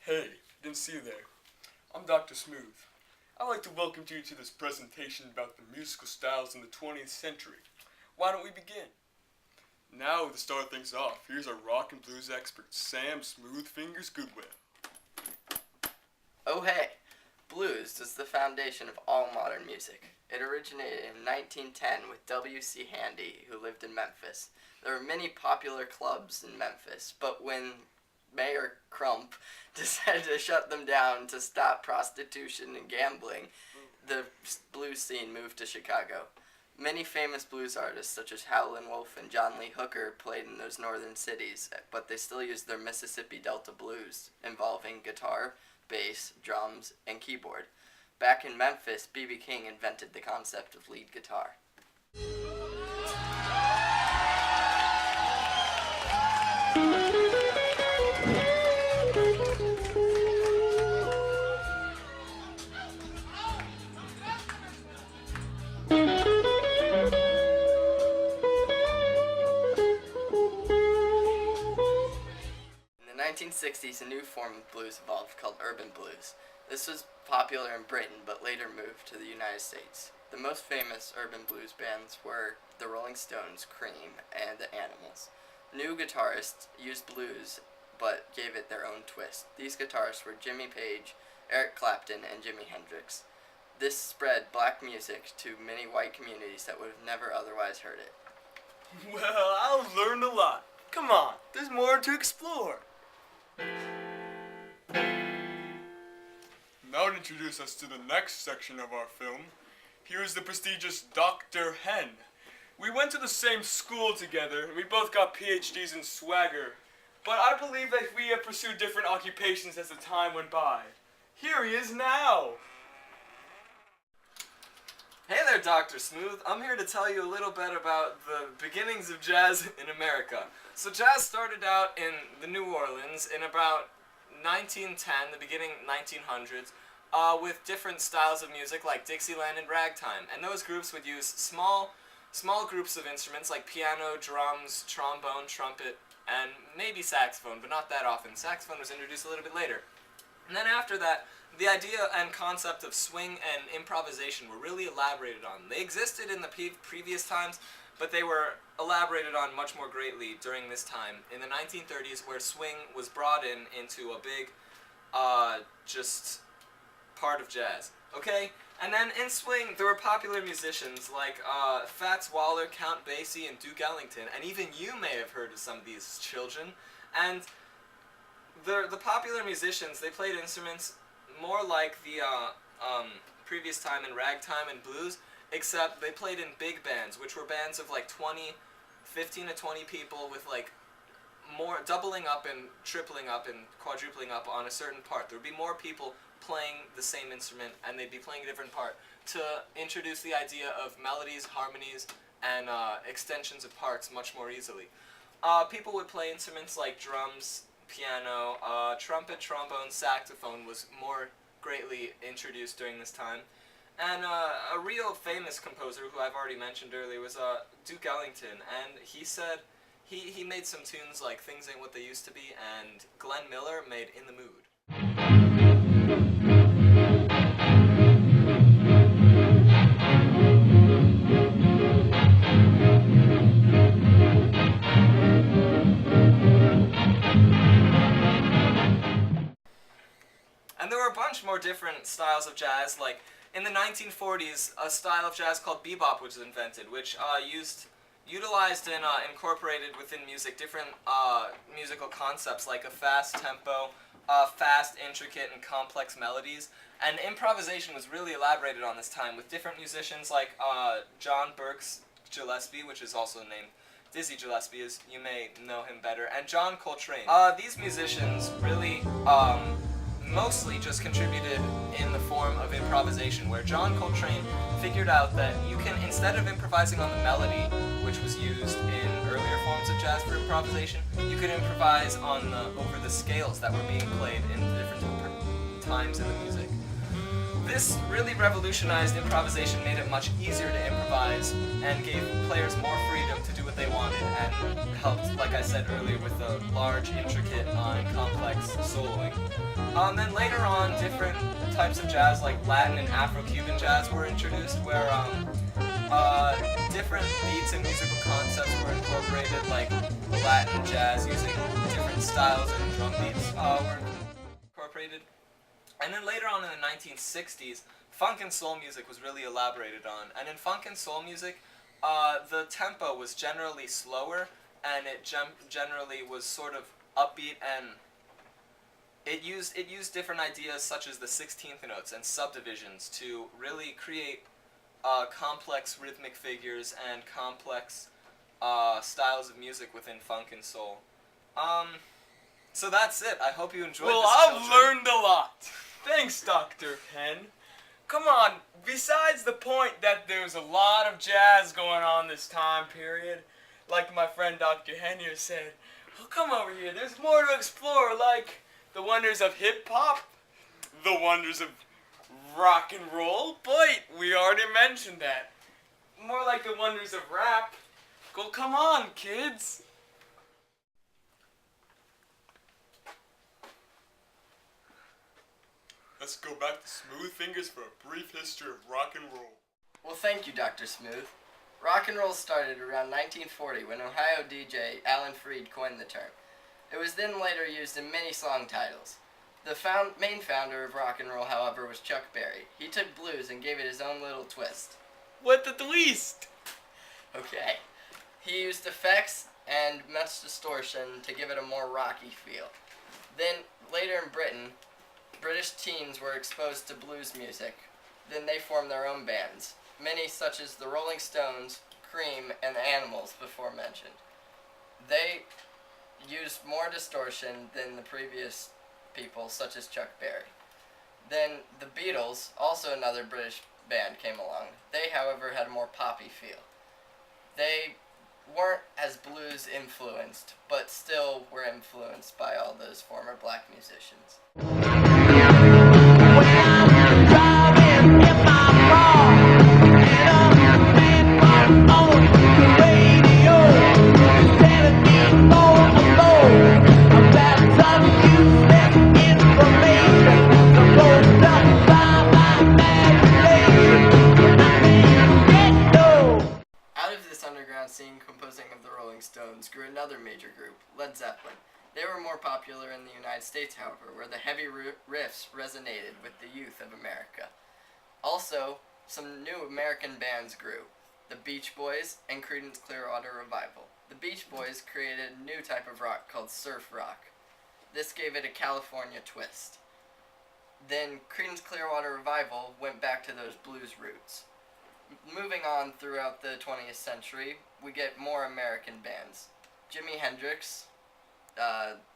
Hey, didn't see you there. I'm Dr. Smooth. I'd like to welcome you to this presentation about the musical styles in the 20th century. Why don't we begin? Now, to start things off, here's our rock and blues expert, Sam Smoothfingers Goodwill. Oh hey! Blues is the foundation of all modern music. It originated in 1910 with W.C. Handy, who lived in Memphis. There were many popular clubs in Memphis, but when Mayor Crump decided to shut them down to stop prostitution and gambling, the blues scene moved to Chicago. Many famous blues artists such as Howlin' Wolf and John Lee Hooker played in those northern cities, but they still used their Mississippi Delta blues, involving guitar, bass, drums, and keyboard. Back in Memphis, B.B. King invented the concept of lead guitar. In the 1960s, a new form of blues evolved called urban blues. This was popular in Britain, but later moved to the United States. The most famous urban blues bands were the Rolling Stones, Cream, and the Animals. New guitarists used blues, but gave it their own twist. These guitarists were Jimmy Page, Eric Clapton, and Jimi Hendrix. This spread black music to many white communities that would have never otherwise heard it. Well, I learned a lot. Come on, there's more to explore. Now to introduce us to the next section of our film, here is the prestigious Dr. Hen. We went to the same school together, and we both got PhDs in swagger, but I believe that we have pursued different occupations as the time went by. Here he is now. Hey there, Dr. Smooth. I'm here to tell you a little bit about the beginnings of jazz in America. So jazz started out in the New Orleans in about 1910, the beginning 1900s, with different styles of music like Dixieland and ragtime. And those groups would use small groups of instruments like piano, drums, trombone, trumpet, and maybe saxophone, but not that often. Saxophone was introduced a little bit later. And then after that, the idea and concept of swing and improvisation were really elaborated on. They existed in the previous times, but they were elaborated on much more greatly during this time, in the 1930s, where swing was brought into a big, just part of jazz. Okay? And then in swing, there were popular musicians like Fats Waller, Count Basie, and Duke Ellington, and even you may have heard of some of these children. And the popular musicians, they played instruments more like the previous time in ragtime and blues, except they played in big bands, which were bands of like 15 to 20 people with like more doubling up and tripling up and quadrupling up on a certain part. There would be more people playing the same instrument, and they'd be playing a different part to introduce the idea of melodies, harmonies, and extensions of parts much more easily. People would play instruments like drums, piano, trumpet, trombone, saxophone was more greatly introduced during this time. And a real famous composer who I've already mentioned earlier was Duke Ellington, and he said he made some tunes like Things Ain't What They Used to Be, and Glenn Miller made In the Mood. And there were a bunch more different styles of jazz, like in the 1940s, a style of jazz called bebop was invented, which utilized and incorporated within music different musical concepts like a fast tempo, fast, intricate, and complex melodies. And improvisation was really elaborated on this time with different musicians like John Burks Gillespie, which is also named Dizzy Gillespie, as you may know him better, and John Coltrane. These musicians really mostly just contributed in the form of improvisation, where John Coltrane figured out that you can, instead of improvising on the melody, which was used in earlier forms of jazz for improvisation, you could improvise on over the scales that were being played in different times in the music. This really revolutionized improvisation, made it much easier to improvise, and gave players more freedom to do what they wanted, and helped, like I said earlier, with the large, intricate, and complex soloing. Then later on, different types of jazz like Latin and Afro-Cuban jazz were introduced, where different beats and musical concepts were incorporated, like Latin jazz using different styles and drum beats were incorporated. And then later on in the 1960s, funk and soul music was really elaborated on. And in funk and soul music, the tempo was generally slower, and it generally was sort of upbeat, and it used different ideas such as the 16th notes and subdivisions to really create complex rhythmic figures and complex styles of music within funk and soul. So that's it. I hope you enjoyed Well, this, I've children. learned a lot. Thanks, Dr. Hen. Come on, besides the point that there's a lot of jazz going on this time period, like my friend Dr. Hen here said, well, come over here, there's more to explore, like the wonders of hip-hop, the wonders of rock and roll. Boy, we already mentioned that. More like the wonders of rap. Well, come on, kids. Let's go back to Smooth Fingers for a brief history of rock and roll. Well, thank you, Dr. Smooth. Rock and roll started around 1940 when Ohio DJ Alan Freed coined the term. It was then later used in many song titles. The main founder of rock and roll, however, was Chuck Berry. He took blues and gave it his own little twist. What the twist? Okay. He used effects and much distortion to give it a more rocky feel. Then, later in Britain, British teens were exposed to blues music. Then they formed their own bands, many such as the Rolling Stones, Cream, and the Animals before mentioned. They used more distortion than the previous people, such as Chuck Berry. Then the Beatles, also another British band, came along. They, however, had a more poppy feel. They weren't as blues influenced, but still were influenced by all those former black musicians. Scene composing of the Rolling Stones grew another major group, Led Zeppelin. They were more popular in the United States, however, where the heavy riffs resonated with the youth of America. Also, some new American bands grew, the Beach Boys and Creedence Clearwater Revival. The Beach Boys created a new type of rock called surf rock. This gave it a California twist. Then Creedence Clearwater Revival went back to those blues roots. Moving on throughout the 20th century, we get more American bands. Jimi Hendrix,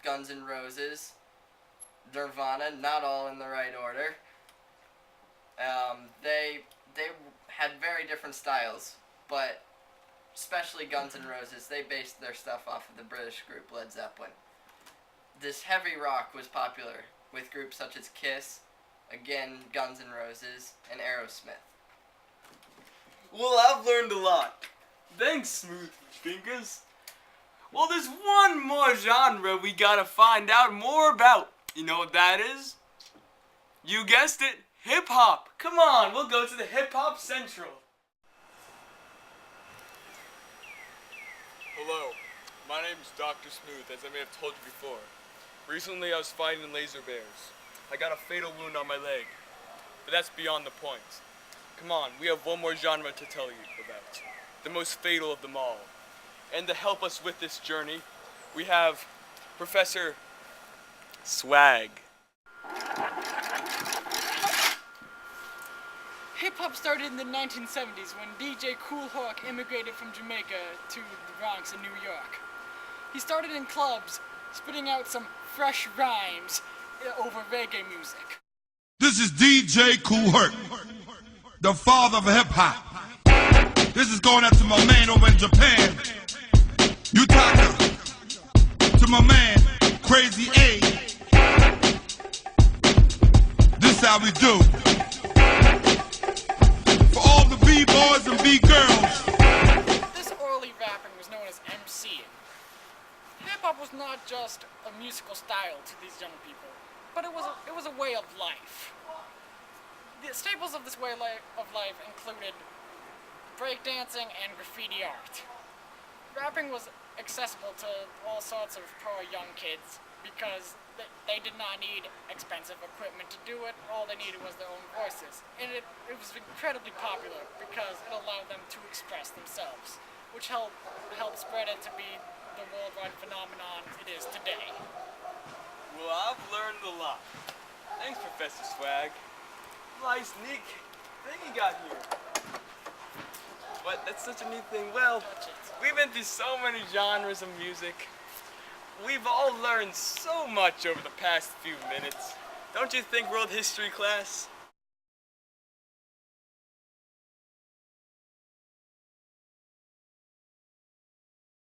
Guns N' Roses, Nirvana, not all in the right order. They had very different styles, but especially Guns N' Roses, they based their stuff off of the British group Led Zeppelin. This heavy rock was popular with groups such as Kiss, again Guns N' Roses, and Aerosmith. Well, I've learned a lot. Thanks, Smooth Fingers. Well, there's one more genre we gotta find out more about. You know what that is? You guessed it, hip-hop. Come on, we'll go to the Hip-Hop Central. Hello, my name is Dr. Smooth, as I may have told you before. Recently, I was fighting laser bears. I got a fatal wound on my leg, but that's beyond the point. Come on, we have one more genre to tell you about. The most fatal of them all. And to help us with this journey, we have Professor Swag. Hip-hop started in the 1970s when DJ Kool Herc immigrated from Jamaica to the Bronx in New York. He started in clubs, spitting out some fresh rhymes over reggae music. This is DJ Kool Herc, the father of hip-hop. This is going out to my man over in Japan, Utaka. To my man, Crazy A. This how we do. For all the B-boys and B-girls. This early rapping was known as MCing. Hip-hop was not just a musical style to these young people. but it was a way of life. The staples of this way of life included breakdancing and graffiti art. Rapping was accessible to all sorts of poor young kids because they did not need expensive equipment to do it. All they needed was their own voices. And it was incredibly popular because it allowed them to express themselves, which helped spread it to be the worldwide phenomenon it is today. Well, I've learned a lot. Thanks, Professor Swag. Nice, neat thing you got here. But that's such a neat thing. Well, we've been through so many genres of music. We've all learned so much over the past few minutes. Don't you think, World History class?